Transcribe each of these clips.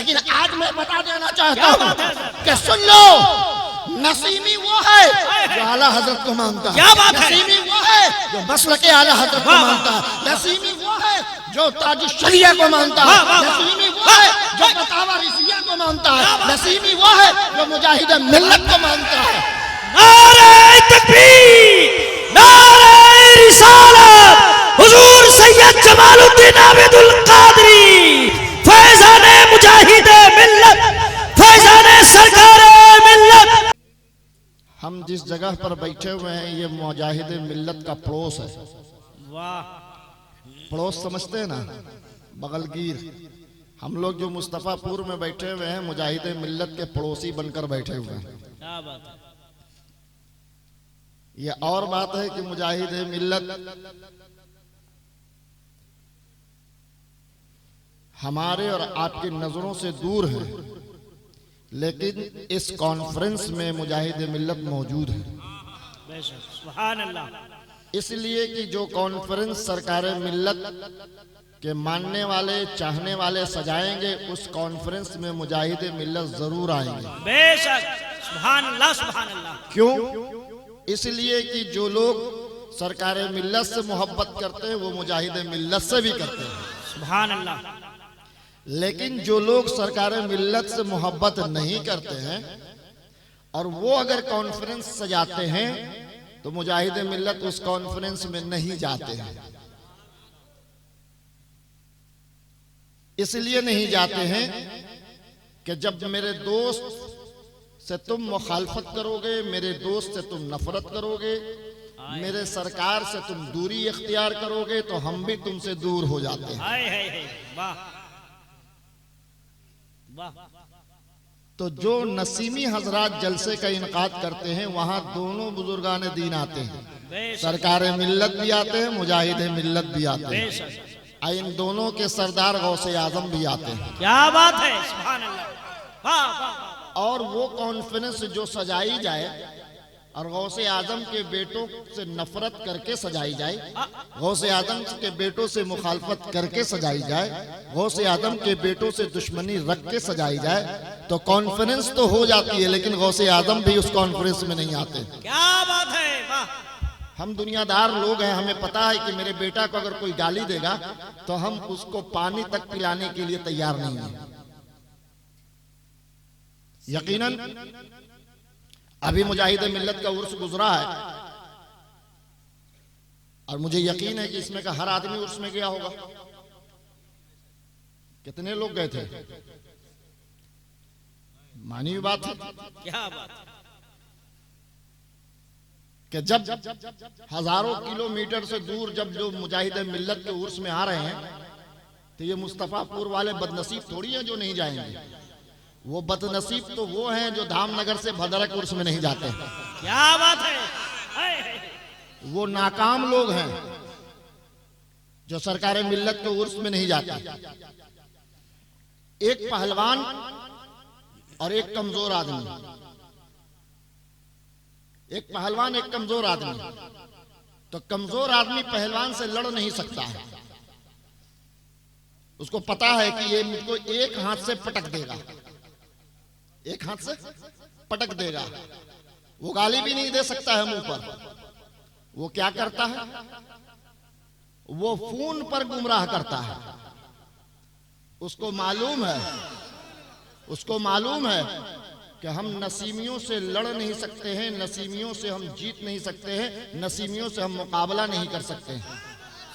लेकिन आज मैं बता देना चाहता हूँ कि सुन लो, नसीमी वो है जो आला हजरत को मानता है, नसीमी वो है जो मसलके आला हजरत को मानता है, नसीमी वो है जो ताज शरिया को मानता है, नसीमी वो है जो फतावा रिसिया को मानता है, नसीमी वो है जो मुजाहिद मिल्लत को मानता है। नारे तकबीर, नारे रिसालत, हुजूर सैयद जमालुद्दीन आबिदुल कादरी, फैज़ाने मुजाहिदे मिल्लत, फैज़ाने सरकारे मिल्लत। हम जिस जगह पर बैठे हुए हैं ये मुजाहिदे मिल्लत का पड़ोस है। वाह, पड़ोस समझते हैं ना, बगलगीर। हम लोग जो मुस्तफापुर में बैठे हुए हैं मुजाहिदे मिल्लत के पड़ोसी बनकर बैठे हुए हैं। क्या बात है। ये और बात है कि मुजाहिदे मिल्लत हमारे और आपकी नजरों से दूर है, लेकिन इस कॉन्फ्रेंस में मुजाहिद मिल्लत मौजूद है। सुभान अल्लाह। इसलिए कि जो कॉन्फ्रेंस सरकार मिल्लत के मानने वाले चाहने वाले सजाएंगे, उस कॉन्फ्रेंस में मुजाहिद मिल्लत जरूर आएंगे। बेशक, सुभान अल्लाह, सुभान अल्लाह। क्यों? इसलिए कि जो लोग सरकार मिल्लत से मोहब्बत करते हैं वो मुजाहिद मिल्लत से भी करते हैं। सुभान अल्लाह। लेकिन जो लोग सरकार मिल्लत से मोहब्बत नहीं करते हैं और वो अगर कॉन्फ्रेंस सजाते हैं तो मुजाहिद मिल्लत उस कॉन्फ्रेंस में नहीं जाते हैं। इसलिए नहीं जाते हैं कि जब मेरे दोस्त से तुम मुखालफत करोगे, मेरे दोस्त से तुम नफरत करोगे, मेरे सरकार से तुम दूरी इख्तियार करोगे तो हम भी तुमसे दूर हो जाते हैं। वाह वाह। तो जो नसीमी हजरात जलसे का इनकाद करते हैं वहां दोनों बुजुर्गान दीन आते हैं, सरकार मिल्लत भी आते हैं, मुजाहिद मिल्लत भी आते हैं, इन दोनों के सरदार गौसे आजम भी आते हैं। क्या बात है, सुभान अल्लाह। वाह वाह। और वो कॉन्फ्रेंस जो सजाई जाए और गौसे आजम के बेटों से नफरत करके सजाई जाए, गौसे आजम के बेटों से मुखालफत करके सजाई जाए, गौसे आजम के बेटों से दुश्मनी रख के सजाई जाए, तो कॉन्फ्रेंस तो हो जाती है लेकिन गौसे आजम भी उस कॉन्फ्रेंस में नहीं आते। क्या बात है, वाह। हम दुनियादार लोग हैं, हमें पता है कि मेरे बेटा को अगर कोई गाली देगा तो हम उसको पानी तक पिलाने के लिए तैयार नहीं हैं। यकीनन अभी मुजाहिद मिल्लत का उर्स गुजरा है और मुझे यकीन है कि इसमें का हर आदमी उर्स में गया होगा। कितने लोग गए थे? मानी हुई बात है। क्या बात है कि जब हजारों किलोमीटर से दूर जब जो मुजाहिद मिल्लत के उर्स में आ रहे हैं तो ये मुस्तफापुर वाले बदनसीब थोड़ी हैं जो नहीं जाएंगे। वो बदनसीब तो वो हैं जो धामनगर से भदरक उर्स में नहीं जाते। क्या बात है। वो नाकाम लोग हैं जो सरकार मिल्लत के उर्स में नहीं जाते। एक पहलवान और एक कमजोर आदमी, एक पहलवान एक कमजोर आदमी, तो कमजोर आदमी पहलवान से लड़ नहीं सकता है। उसको पता है कि ये मुझको एक हाथ से पटक देगा, एक हाथ से पटक देगा। वो गाली भी नहीं दे सकता है मुंह पर। वो क्या करता है? वो फोन पर गुमराह करता है। उसको मालूम है कि हम नसीमियों से लड़ नहीं सकते हैं, नसीमियों से हम जीत नहीं सकते हैं, नसीमियों से हम मुकाबला नहीं कर सकते हैं।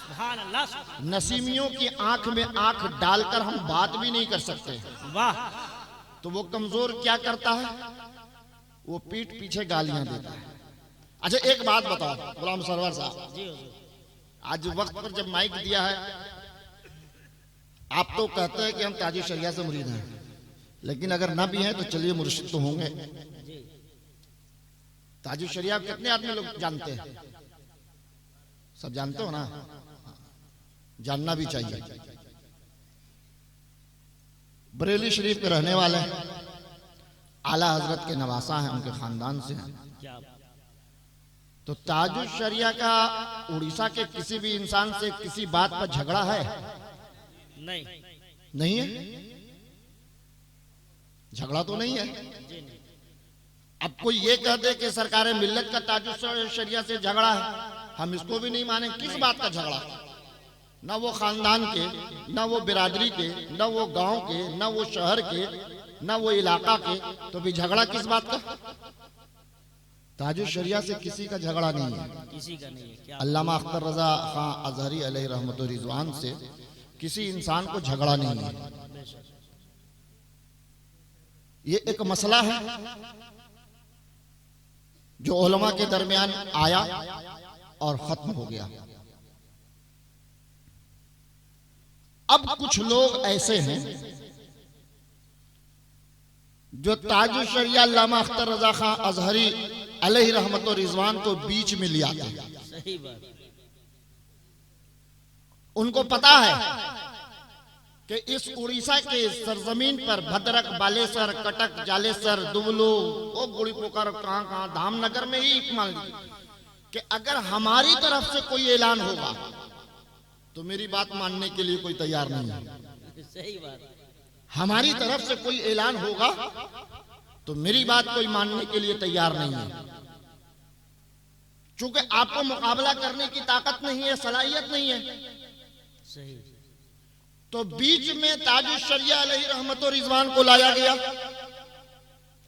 सुभान अल्लाह। नसीमियों की आंख में आंख डालकर हम बात भी नहीं कर सकते। वाह। तो वो कमजोर क्या करता है? वो पीठ पीछे गालियां देता है। अच्छा एक बात बताओ गुलाम सरवर साहब, आज वक्त पर जब माइक दिया है आप तो कहते हैं कि हम ताजी शरिया से मुरीद हैं, लेकिन अगर ना भी हैं तो चलिए मुर्शिद तो होंगे। ताजी शरिया कितने आदमी लोग जानते हैं? सब जानते हो ना? जानना भी चाहिए। बरेली शरीफ के रहने वाले हैं, आला हजरत के नवासा हैं, उनके खानदान से हैं। तो ताजुल शरिया का उड़ीसा के किसी भी इंसान से किसी बात पर झगड़ा है? नहीं। नहीं है। झगड़ा तो नहीं है। जी नहीं। अब कोई ये कह दे कि सरकार मिल्लत का ताजुल शरिया से झगड़ा है, हम इसको भी नहीं माने। किस बात का झगड़ा? ना वो खानदान के, ना वो बिरादरी के, ना वो गांव के, ना वो शहर के, ना वो इलाका के, तो भी झगड़ा किस बात का? ताजुल शरिया से किसी का झगड़ा नहीं है, किसी का नहीं है। क्या अल्लामा अख्तर रजा खां अजहरी अलैहि रहमत व रिजवान से किसी इंसान को झगड़ा नहीं है। ये एक मसला है जो उलमा के दरमियान आया और खत्म हो गया। अब कुछ लोग ऐसे हैं जो ताजुल शरिया अल्लामा अख्तर रजा खां अजहरी अलैहि रहमत व रिजवान को बीच में ले आते हैं। सही बात। उनको पता है कि इस उड़ीसा के सरजमीन पर भद्रक, बालेसर, कटक, जालेसर, दुबलो, ओ गुड़ी पोकर, कहां धामनगर में ही मान लीजिए कि अगर हमारी तरफ से कोई ऐलान होगा तो मेरी बात मानने के लिए कोई तैयार नहीं है। सही बात। हमारी तरफ से कोई ऐलान होगा तो मेरी बात कोई मानने के लिए तैयार नहीं है, क्योंकि आपको मुकाबला करने की ताकत नहीं है, सलाहियत नहीं है। सही। तो बीच में ताजुल शरिया अलैहि रहमत व रिजवान को लाया गया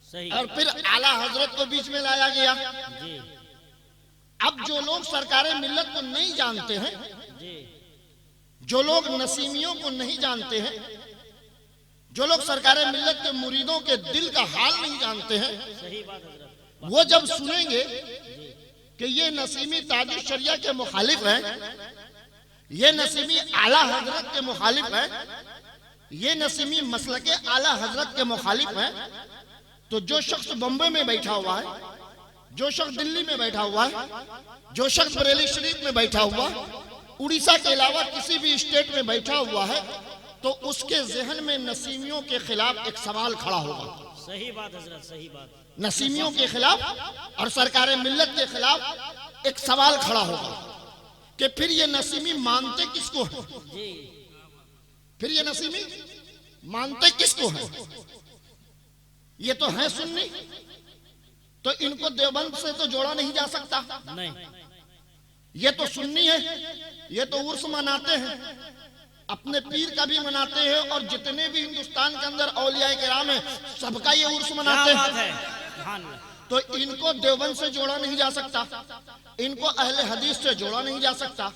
सही। और फिर आला हजरत को बीच में लाया गया। जी अब जो लोग सरकारे मिल्लत को नहीं जानते हैं, जी। जो लोग नसीमियों को नहीं जानते हैं, जो लोग सरकारे मिल्लत के मुरीदों के दिल का हाल नहीं जानते हैं, सही बात हजरत। वो जब सुनेंगे कि ये नसीमी ताजुल शरिया के मुखालिफ हैं, ये नसीमी आला हजरत के मुखालिफ है, ये नसीमी मसलके आला हजरत के मुखालिफ है, तो जो शख्स बम्बई में बैठा हुआ है, जो शख्स दिल्ली में बैठा हुआ है, जो शख्स बरेली शरीफ में बैठा हुआ, उड़ीसा के अलावा किसी भी स्टेट में बैठा हुआ है, तो उसके जहन में नसीमियों के खिलाफ एक सवाल खड़ा होगा। सही बात हजरत। सही बात। नसीमियों के खिलाफ और सरकार मिल्लत के खिलाफ एक सवाल खड़ा होगा कि फिर ये नसीमी मानते किसको है? जी। फिर ये नसीमी मानते किसको है? ये तो है सुन्नी, तो इनको देवबंद से तो जोड़ा नहीं जा सकता। नहीं। ये तो सुन्नी है, ये तो उर्स मनाते हैं, अपने पीर का भी मनाते हैं, और जितने भी हिंदुस्तान के अंदर औलिया किराम है सबका ये उर्स मनाते क्या बात हैं। है। सुभान अल्लाह। तो इनको देवबंद से जोड़ा नहीं जा सकता, इनको अहले हदीस से जोड़ा नहीं जा सकता,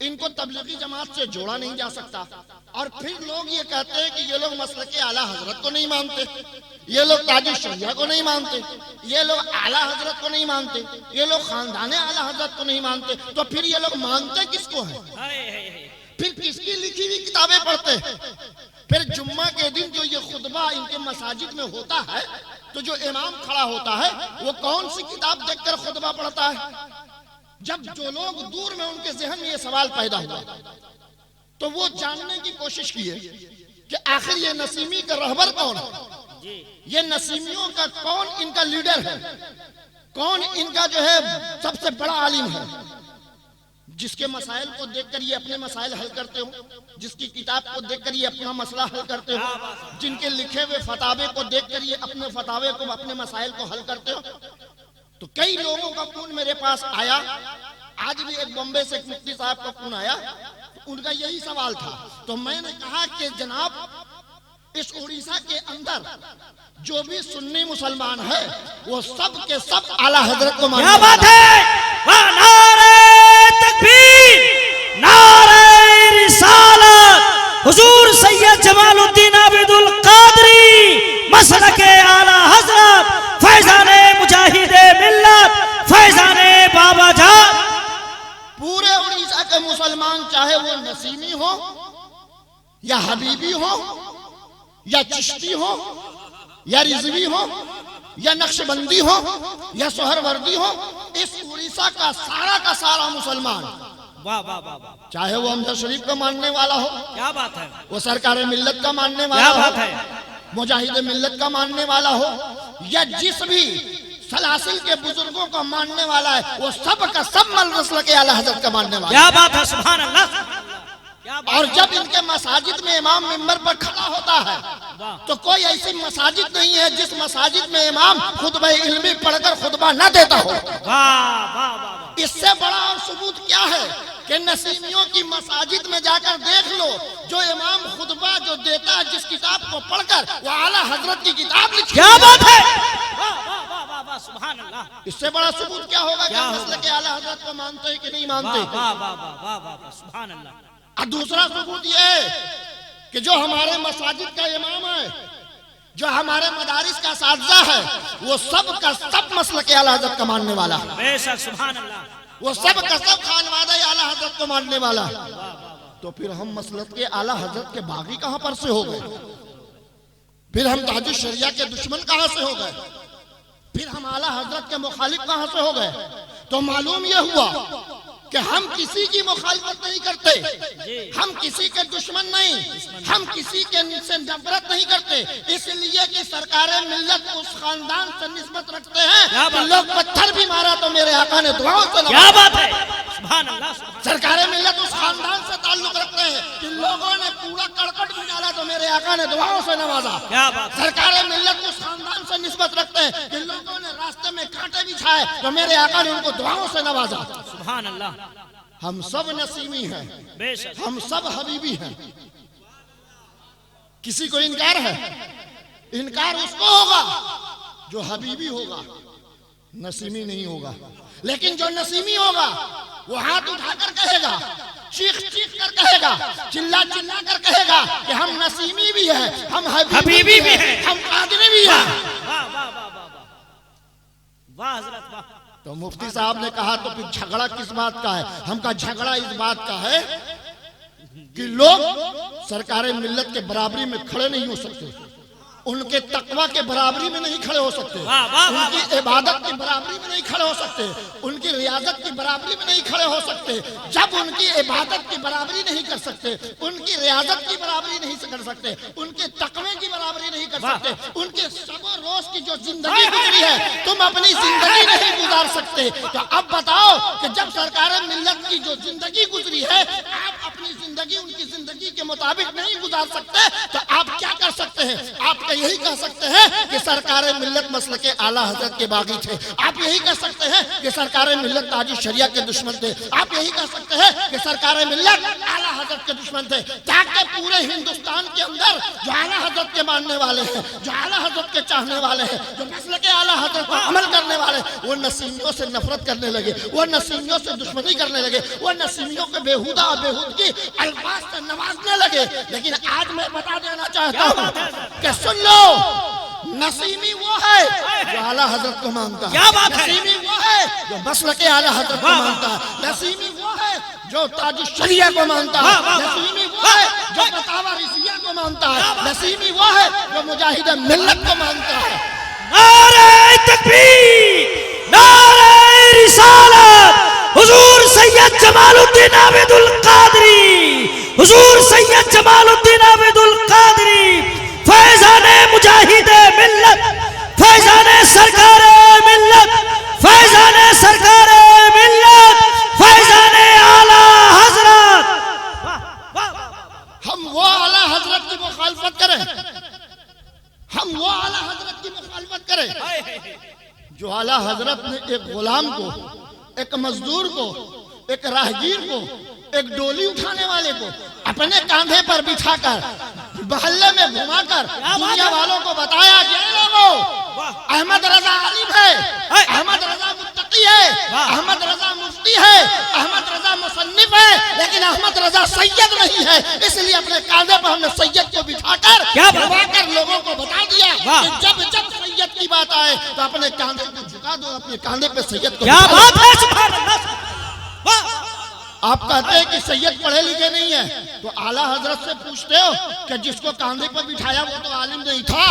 इनको तबलीगी जमात से जोड़ा नहीं जा सकता। और फिर लोग ये कहते हैं कि ये लोग मसलके आला हजरत को नहीं मानते, ये लोग ताजुल शरिया को नहीं मानते, ये लोग आला हजरत को नहीं मानते, ये लोग खानदाने आला हजरत को नहीं मानते। तो फिर ये लोग मानते किसको है? हाय हाय हाय। फिर किसकी लिखी हुई किताबें पढ़ते हैं? फिर जुम्मा के दिन जो ये खुतबा इनके मसाजिद में होता है, तो जो इमाम खड़ा होता है वो कौन सी किताब देखकर खुतबा पढ़ता है? जब जो लोग दूर में उनके जहन में ये सवाल पैदा हुआ, तो वो जानने की कोशिश किए कि आखिर ये नसीमी का रहबर कौन है, जी। ये नसीमियों का कौन इनका लीडर है, कौन इनका जो है सबसे बड़ा आलिम है, जिसके मसाइल को देखकर ये अपने मसाइल हल करते हो, जिसकी किताब को देखकर ये अपना मसला हल करते हो, जिनके लिखे हुए फतावे को देखकर ये अपने फतावे को, अपने मसाइल को हल करते हो। तो कई लोगों का फोन मेरे पास आया, आज भी एक बॉम्बे से एक मुफ्ती साहब का फोन आया, तो उनका यही सवाल था। तो मैंने कहा कि जनाब इस उड़ीसा के अंदर जो भी सुन्नी मुसलमान है वो सब के सब आला हजरत को मानते हैं। क्या बात है। वाह, नारे तकबीर, नारे रिसालत। हुजूर सैयद जमालुद्दीन आबिदुल कादरी मसलके आला हजरत, फैजाने मुजाहिदे मिल्लत, फैजाने बाबा जान। पूरे उड़ीसा के मुसलमान चाहे वो नसीमी हो या हबीबी हो या चिश्ती हो या रिजवी हो या नक्शबंदी हो या सोहरवर्दी हो, इस उड़ीसा का सारा मुसलमान, वाह वाह वाह वाह। चाहे वो अमजद शरीफ का मानने वाला हो, क्या बात है। वो सरकार मिल्लत का मानने वाला क्या हो, बात है। मुजाहिद मिल्लत का मानने वाला हो, या जिस भी सलासिल के बुजुर्गों का मानने वाला है, वो सब का सब मसलके आला हजरत का मानने वाला। क्या बात है। सुभान अल्लाह। और जब इनके मसाजिद में इमाम मिंबर पर खड़ा होता है तो कोई ऐसी मसाजिद नहीं है जिस मसाजिद में इमाम खुतबा इल्मी पढ़कर खुतबा न देता हो। इससे बड़ा और सबूत क्या है कि नसीमियों की मसाजिद में जाकर देख लो, जो इमाम खुतबा जो देता है जिस किताब को पढ़कर वो आला हजरत की किताब लिखी। क्या बात है, सुभान अल्लाह। इससे बड़ा सबूत क्या होगा कि मसले के आला हजरत को मानते हैं कि नहीं मानते। सुभान अल्लाह। और दूसरा सबूत ये कि जो हमारे मसाजिद का इमाम है, जो हमारे मदारिस का साथी है, वो सब का सब मसले के आला हजरत का मानने वाला है। बेशक सुभान अल्लाह। वो सब का सब खानवादा आला हजरत को मानने वाला है। तो फिर हम मसलत के आला हजरत के बागी कहां पर से हो गए? फिर हम ताजुल शरिया के दुश्मन कहां से हो गए? फिर हम आला हजरत के मुखालिफ कहां से हो गए? तो मालूम यह हुआ कि हम किसी की मुखालिफत नहीं करते, हम किसी के दुश्मन नहीं, हम किसी के से नफरत नहीं करते, इसलिए कि सरकार मिल्लत उस खानदान से निस्बत रखते हैं कि लोग पत्थर भी मारा तो मेरे आका ने दुआओं से नवाजा। क्या बात है, सुभान अल्लाह। सरकार मिल्लत उस खानदान से ताल्लुक रखते हैं कि लोगों ने कूड़ा करकट भी डाला तो मेरे आका ने दुआओं से नवाजा। क्या बात। सरकार मिल्लत उस खानदान से निस्बत रखते हैं कि लोगों ने रास्ते में कांटे बिछाए तो मेरे आका ने उनको दुआओं से नवाजा। सुभान अल्लाह। हम सब नसीमी हैं, बेशक हम सब हबीबी हैं। किसी को इनकार है? इनकार उसको होगा जो हबीबी होगा, नसीमी नहीं होगा। लेकिन जो नसीमी होगा वो हाथ उठाकर कहेगा, चीख चीख कर कहेगा, चिल्ला चिल्ला कर कहेगा कि हम नसीमी भी हैं, हम हबीबी भी हैं, हम कादरी भी हैं। वाह वाह वाह वाह वाह हजरत वाह। तो मुफ्ती साहब ने कहा तो फिर झगड़ा किस बात का है? हमका झगड़ा इस बात का है कि लोग सरकार मिल्लत के बराबरी में खड़े नहीं हो सकते, उनके तकवा के बराबरी में नहीं खड़े हो सकते, उनकी इबादत की बराबरी में नहीं खड़े हो सकते, उनकी रियाजत की बराबरी में नहीं खड़े हो सकते। जब उनकी इबादत की बराबरी नहीं कर सकते, उनकी रियाजत की बराबरी नहीं कर सकते, उनके तकवे की बराबरी नहीं कर सकते, उनके सबो रोज की जो जिंदगी गुजरी है तुम अपनी जिंदगी नहीं गुजार सकते। तो अब बताओ कि जब सरकार मिल्लत की जो जिंदगी गुजरी है आप अपनी जिंदगी उनकी जिंदगी के मुताबिक नहीं गुजार सकते तो आप क्या कर सकते हैं? आप यही कह सकते हैं कि सरकार मिल्लत मसले के आला हजरत के बागी थे। आप यही कह सकते हैं कि सरकार मिल्लत ताजुल शरिया के दुश्मन थे। आप यही कह सकते हैं कि सरकार मिल्लत आला हजरत के दुश्मन थे। ताकि पूरे हिंदुस्तान के अंदर जो आला हजरत के मानने वाले हैं, जो आला हजरत के चाहने वाले हैं, जो मसले के आला हजरत पर अमल करने वाले, वो नसीमियों से नफरत करने लगे, वो नसीमियों से दुश्मनी करने लगे, वो नसीमियों के बेहुदा और बेहूदगी अल्फाज से नवाजने लगे। लेकिन आज मैं बता देना चाहता हूँ कि सुन लो, नसीमी वो है जो आला हजरत को मानता है। क्या बात है। नसीमी वो है जो मसले के आला हजरत को मानता है। नसीमी वो है जो ताजुल शरिया को मानता है। नसीमी वो है जो फतावा रिज़िया को मानता है। नसीमी वो है जो मुजाहिद मिल्लत को मानता है। नारे तकबीर, नारे रिसालत, हुजूर सैयद जमालुद्दीन आबिदुल कादरी, हुजूर सैयद जमालुद्दीन आबिदुल कादरी, फैज़ाने मुजाहिदे मिल्लत, फैज़ाने सरकारे मिल्लत, फैज़ाने सरकारे मिल्लत, फैज़ाने आला हजरत। हम वो आला हजरत की मुखालफत करें, हम वो आला हजरत की मुखालफत करें जो आला हजरत ने एक गुलाम को, एक मजदूर को, एक राहगीर को, एक डोली उठाने वाले को अपने कांधे पर बिठाकर मोहल्ले में घुमाकर दुनिया वालों को बताया कि लोगों, अहमद रजा आलिम है, अहमद रजा मुत्तकी है, अहमद रजा मुफ्ती है, अहमद रजा मुसन्निफ है, लेकिन अहमद रजा सैयद नहीं है। इसलिए अपने कांधे पर हमने सैयद को बिठाकर घुमाकर लोगों को बता दिया कि जब जब सैयद की बात आए तो अपने कांधे को झुका दो, अपने कांधे पे सैयद को। क्या बात है, सुभान अल्लाह। आप कहते हैं कि सैयद पढ़े लिखे नहीं है, तो आला हजरत से पूछते हो कि जिसको कांधे पर बिठाया वो तो आलिम नहीं था,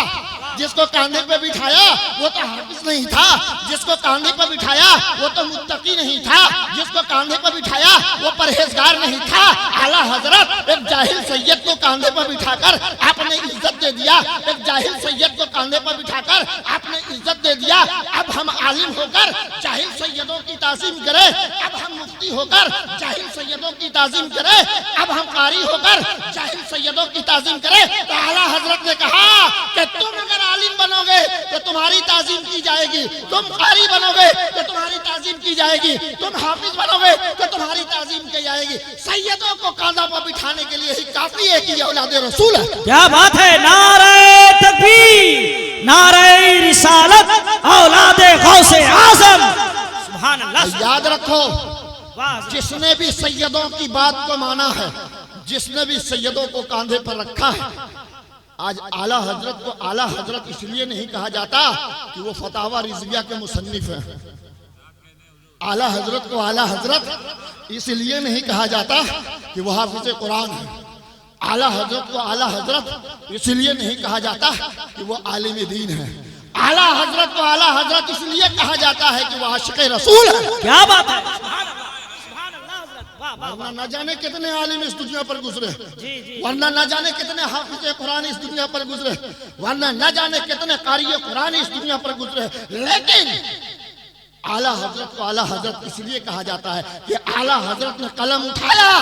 जिसको कांधे पर बिठाया वो तो हाफिज नहीं था, जिसको कांधे पर बिठाया वो तो मुत्तकी नहीं था, जिसको कांधे पर बिठाया वो परहेजगार नहीं था। आला हजरत एक जाहिल सैयद को कांधे पर बिठाकर आपने इज्जत दे दिया, एक जाहिल सैयद को कांधे पर बिठाकर आपने इज्जत दे दिया। अब हम आलिम होकर जाहिल सैयदों की ताज़ीम करें, अब हम मुफ्ती होकर जाहिल सैयदों की ताज़ीम करें, अब हम कारी होकर जाहिल सैयदों की ताज़ीम करें। तो आला हजरत ने कहा कि तुम अगर आलिम बनोगे तो तुम्हारी ताज़ीम की जाएगी, तुम कारी बनोगे तो तुम्हारी ताज़ीम की जाएगी, तुम हाफिज बनोगे तो तुम्हारी ताज़ीम की जाएगी। सैयदों को कांधा पर बिठाने के लिए ही काफी है कि ये औलाद रसूल है। क्या बात है, नारे तकबीर, नारे रिसालत, औलादे गौसे आज़म। सुभान अल्लाह। याद रखो, वाह, जिसने भी सैयदों की बात को माना है, जिसने भी सैयदों को कांधे पर रखा है, आज आला हजरत को आला हजरत इसलिए नहीं कहा जाता कि वो फतावा रिज़विया के मुसन्निफ हैं। आला हजरत को आला हजरत इसलिए नहीं कहा जाता कि वो हाफिज़ कुरान है। आला हजरत को आला हजरत इसलिए नहीं कहा जाता कि वो आलिम दीन है। आला हजरत को आला हजरत इसलिए कहा जाता है कि वो आशिक़ रसूल है। क्या बात है, सुभान अल्लाह, सुभान अल्लाह हज़रत, वाह वाह। वरना न जाने कितने आलिम इस दुनिया पर गुजरे, जी जी, वरना न जाने कितने हाफिज़ कुरान इस दुनिया पर गुजरे, वरना न जाने कितने कारी कुरान इस दुनिया पर गुजरे। लेकिन आला हजरत को आला हजरत इसलिए कहा जाता है कि आला हजरत ने कलम उठाया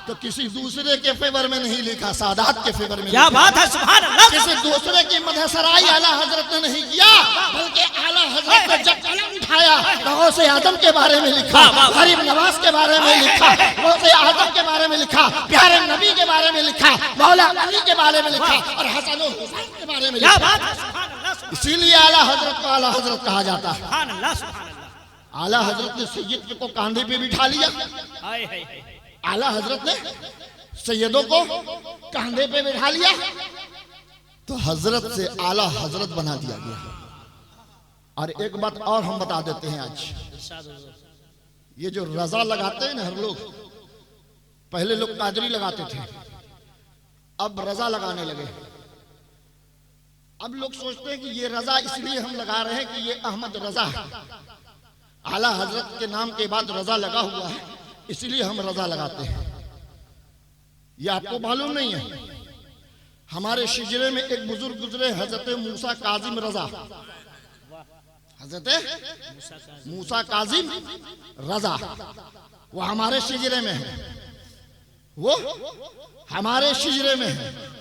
तो किसी दूसरे के फेवर में नहीं लिखा, सादात के फेवर में। क्या बात है, सुभान अल्लाह। किसी दूसरे की मदहसराई आला हजरत ने नहीं किया, बल्कि आला हजरत ने जब कलम उठाया तो गौसे आजम के बारे में लिखा, गरीब नवाज के बारे में लिखा, गौसे आजम के बारे में लिखा, प्यारे नबी के बारे में लिखा, मौला अली के बारे में लिखा और हसन और हुसैन के बारे में लिखा। इसीलिए आला हजरत को आला हजरत कहा जाता है। सुभान अल्लाह, सुभान अल्लाह। आला हजरत ने सैयद को कांधे पे बिठा लिया। हाय हाय हाय, आला हजरत ने सैयदों को कांधे पे बिठा लिया तो हजरत से आला हजरत बना दिया गया। और एक बात और हम बता देते हैं, आज ये जो रजा लगाते हैं ना हर लोग, पहले लोग कादरी लगाते थे, अब रजा लगाने लगे। अब लोग सोचते हैं कि ये रजा इसलिए हम लगा रहे हैं कि ये अहमद रजा है, आला हजरत के नाम के बाद रजा लगा हुआ है, इसलिए हम रजा लगाते हैं। ये आपको मालूम नहीं है, हमारे शिजरे में एक बुजुर्ग गुजरे, हजरत मूसा काजिम रजा, हजरत मूसा काजिम रजा, वो हमारे शिजरे में है, वो हमारे शिजरे में है।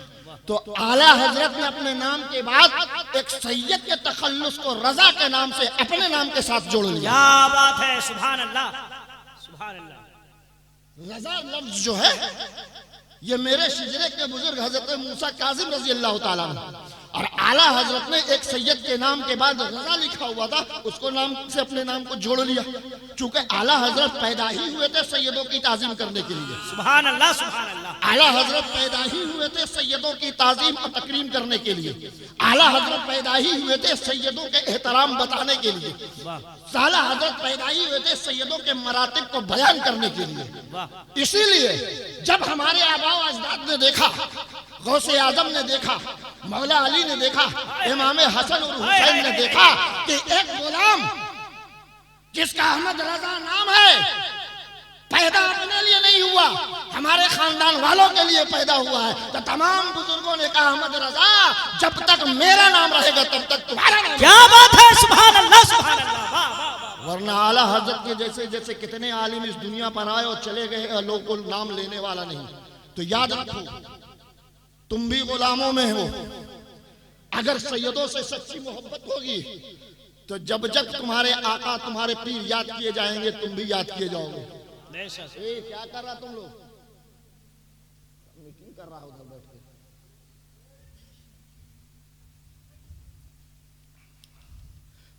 तो आला हजरत ने अपने नाम के बाद एक सैयद के तखल्लुस को रजा के नाम से अपने नाम के साथ जोड़ लिया। क्या बात है, सुभान अल्लाह, सुभान अल्लाह। रजा लफ्ज जो है ये मेरे शिजरे के बुजुर्ग हजरत मूसा काजिम रजी अल्लाह ताला अन्हु, और आला हजरत ने एक सैयद के नाम के बाद रजा लिखा हुआ था, उसको नाम से अपने नाम को जोड़ लिया। चूंकि आला हजरत पैदा ही हुए थे सैयदों की ताजीम करने के लिए। सुभान अल्लाह, सुभान अल्लाह। आला हजरत पैदा ही हुए थे सैयदों की ताजीम और तकरीम करने के लिए। आला हजरत पैदा ही हुए थे सैयदों के एहतराम बताने के लिए। आला हजरत पैदा ही हुए थे सैयदों के मरातिब को बयान करने के लिए। इसीलिए जब हमारे आबाओ अजदाद ने देखा, गौसे आजम ने देखा, मौला अली ने देखा, इमाम हसन और हुसैन ने देखा कि एक गुलाम जिसका अहमद रजा नाम है पैदा अपने लिए नहीं हुआ, हमारे खानदान वालों के लिए पैदा हुआ है, तो तमाम बुजुर्गों ने कहा अहमद रजा जब तक मेरा नाम रहेगा तब तक तुम्हारा नाम। क्या बात है, सुभान अल्लाह, सुभान अल्लाह, वाह वाह वाह। वरना आला हजरत के जैसे जैसे कितने आलिम इस दुनिया पर आए और चले गए, लोगों को नाम लेने वाला नहीं। तो याद रखो, तुम भी गुलामों में हो। अगर सैयदों से सच्ची मोहब्बत होगी तो जब जब तुम्हारे आका तुम्हारे पीर याद किए जाएंगे तुम भी याद किए जाओगे। क्या कर रहा तुम लोग? मीटिंग कर रहा उधर बैठ के।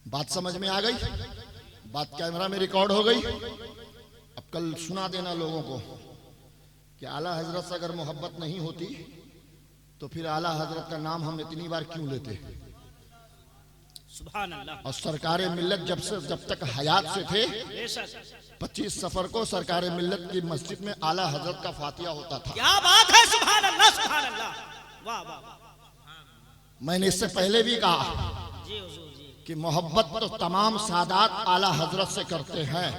बात समझ में आ गई? बात कैमरा में रिकॉर्ड हो गई। अब कल सुना देना लोगों को कि आला हजरत से अगर मोहब्बत नहीं होती तो फिर आला हजरत का नाम हम इतनी बार क्यों लेते? सुभान अल्लाह। और सरकार मिल्लत जब तक हयात से थे, 25 सफर को सरकार मिल्लत की मस्जिद में आला हजरत का फातिहा होता था। क्या बात है, सुभान अल्लाह, सुभान अल्लाह, वाह वाह वाह। मैंने इससे पहले भी कहा जी हुजूर जी, कि मोहब्बत तो तमाम सादात आला हजरत से करते हैं,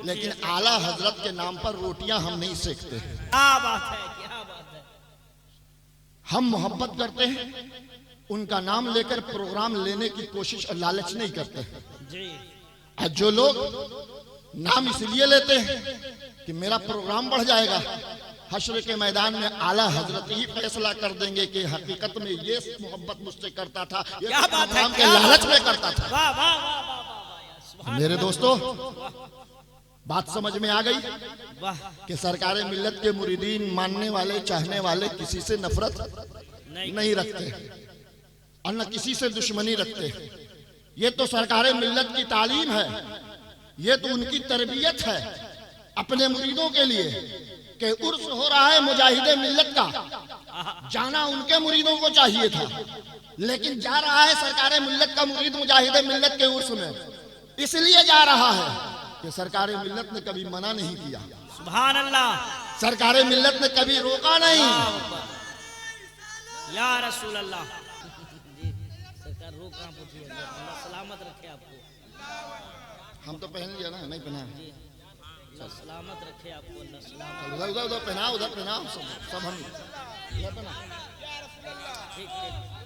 लेकिन आला हजरत के नाम पर रोटियां हम नहीं सेकते। क्या बात है, क्या बात है। हम मोहब्बत करते हैं उनका नाम लेकर प्रोग्राम लेने की कोशिश और लालच नहीं करते। जी और जो लोग नाम इसलिए लेते हैं कि मेरा प्रोग्राम बढ़ जाएगा, हश्र के मैदान में आला हजरत ही फैसला कर देंगे कि हकीकत में ये मोहब्बत मुझसे करता था, ये क्या बात है, प्रोग्राम के क्या लालच में करता था। वाह वाह वाह वाह वाह, सुभान मेरे दोस्तों, बात समझ में आ गई वाह। कि सरकार मिल्लत के मुरीदीन, मानने वाले, चाहने वाले किसी से नफरत नहीं रखते और न किसी से दुश्मनी रखते। ये तो सरकार मिल्लत की तालीम है, ये तो उनकी तरबियत है अपने मुरीदों के लिए कि उर्स हो रहा है मुजाहिदे मिल्लत का। जाना उनके मुरीदों को चाहिए था, लेकिन जा रहा है सरकार मिल्लत का मुरीद मुजाहिदे मिल्लत के उर्स में, इसलिए जा रहा है कि सरकार मिल्लत ने कभी मना नहीं किया, सुभान अल्लाह, सरकार मिल्लत ने कभी रोका नहीं। या रसूल अल्लाह। जी सरकार रोक कहाँ पूछी है, अल्लाह सलामत रखे आपको। हम तो पहन लिया ना, नहीं पहना। जी अल्लाह सलामत रखे आपको, अल्लाह सलामत। उधर उधर पहनाओ, उधर पहनाओ, सब हम ठीक ठीक।